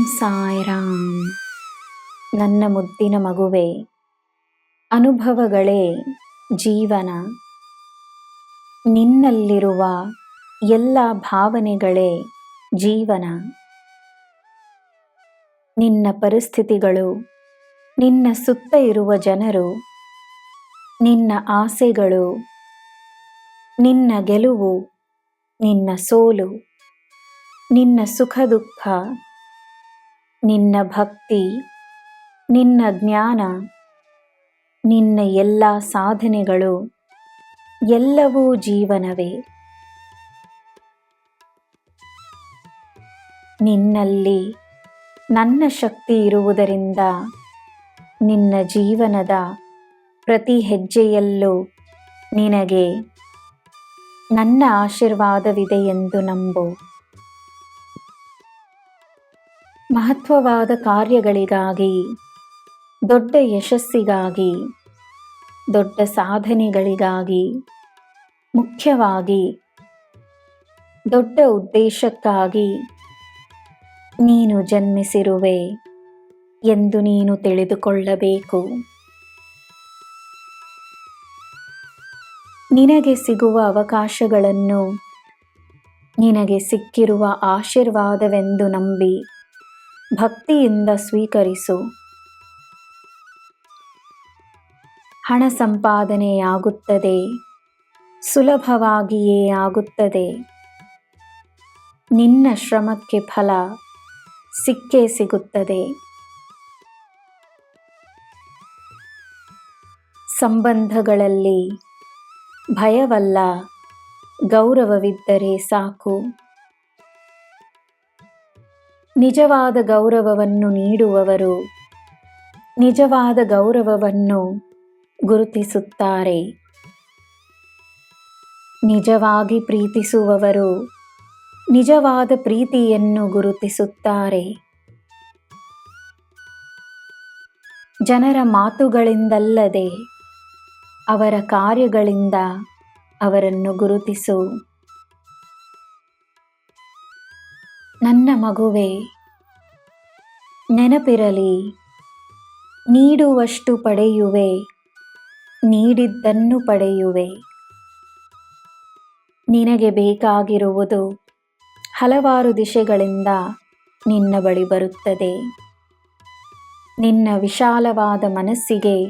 ಸಾಯಿರಾಮ್. ನನ್ನ ಮುದ್ದಿನ ಮಗುವೆ, ಅನುಭವಗಳೇ ಜೀವನ. ನಿನ್ನಲ್ಲಿರುವ ಎಲ್ಲ ಭಾವನೆಗಳೇ ಜೀವನ. ನಿನ್ನ ಪರಿಸ್ಥಿತಿಗಳು, ನಿನ್ನ ಸುತ್ತ ಇರುವ ಜನರು, ನಿನ್ನ ಆಸೆಗಳು, ನಿನ್ನ ಗೆಲುವು, ನಿನ್ನ ಸೋಲು, ನಿನ್ನ ಸುಖ ದುಃಖ, ನಿನ್ನ ಭಕ್ತಿ, ನಿನ್ನ ಜ್ಞಾನ, ನಿನ್ನ ಎಲ್ಲ ಸಾಧನೆಗಳು ಎಲ್ಲವೂ ಜೀವನವೇ. ನಿನ್ನಲ್ಲಿ ನನ್ನ ಶಕ್ತಿ ಇರುವುದರಿಂದ ನಿನ್ನ ಜೀವನದ ಪ್ರತಿ ಹೆಜ್ಜೆಯಲ್ಲೂ ನಿನಗೆ ನನ್ನ ಆಶೀರ್ವಾದವಿದೆ ಎಂದು ನಂಬು. ಮಹತ್ವವಾದ ಕಾರ್ಯಗಳಿಗಾಗಿ, ದೊಡ್ಡ ಯಶಸ್ಸಿಗಾಗಿ, ದೊಡ್ಡ ಸಾಧನೆಗಳಿಗಾಗಿ, ಮುಖ್ಯವಾಗಿ ದೊಡ್ಡ ಉದ್ದೇಶಕ್ಕಾಗಿ ನೀನು ಜನ್ಮಿಸಿರುವೆ ಎಂದು ನೀನು ತಿಳಿದುಕೊಳ್ಳಬೇಕು. ನಿನಗೆ ಸಿಗುವ ಅವಕಾಶಗಳನ್ನು ನಿನಗೆ ಸಿಕ್ಕಿರುವ ಆಶೀರ್ವಾದವೆಂದು ನಂಬಿ ಭಕ್ತಿಯಿಂದ ಸ್ವೀಕರಿಸು. ಹಣ ಸಂಪಾದನೆಯಾಗುತ್ತದೆ, ಸುಲಭವಾಗಿಯೇ ಆಗುತ್ತದೆ. ನಿನ್ನ ಶ್ರಮಕ್ಕೆ ಫಲ ಸಿಕ್ಕೇ ಸಿಗುತ್ತದೆ. ಸಂಬಂಧಗಳಲ್ಲಿ ಭಯವಲ್ಲ, ಗೌರವವಿದ್ದರೆ ಸಾಕು. ನಿಜವಾದ ಗೌರವವನ್ನು ನೀಡುವವರು ನಿಜವಾದ ಗೌರವವನ್ನು ಗುರುತಿಸುತ್ತಾರೆ. ನಿಜವಾಗಿ ಪ್ರೀತಿಸುವವರು ನಿಜವಾದ ಪ್ರೀತಿಯನ್ನು ಗುರುತಿಸುತ್ತಾರೆ. ಜನರ ಮಾತುಗಳಿಂದಲ್ಲದೆ ಅವರ ಕಾರ್ಯಗಳಿಂದ ಅವರನ್ನು ಗುರುತಿಸು. ನನ್ನ ಮಗುವೆ, ನೆನಪಿರಲಿ, ನೀಡುವಷ್ಟು ಪಡೆಯುವೆ, ನೀಡಿದ್ದನ್ನು ಪಡೆಯುವೆ. ನಿನಗೆ ಬೇಕಾಗಿರುವುದು ಹಲವಾರು ದಿಶೆಗಳಿಂದ ನಿನ್ನ ಬಳಿ ಬರುತ್ತದೆ. ನಿನ್ನ ವಿಶಾಲವಾದ ಮನಸ್ಸಿಗೆ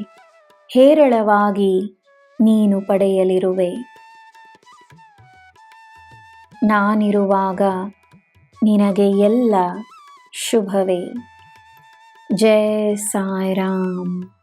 ಹೇರಳವಾಗಿ ನೀನು ಪಡೆಯಲಿರುವೆ. ನಾನಿರುವಾಗ ನಿನಗೆ ಎಲ್ಲ ಶುಭವೇ. ಜೈ ಸಾಯಿರಾಮ್.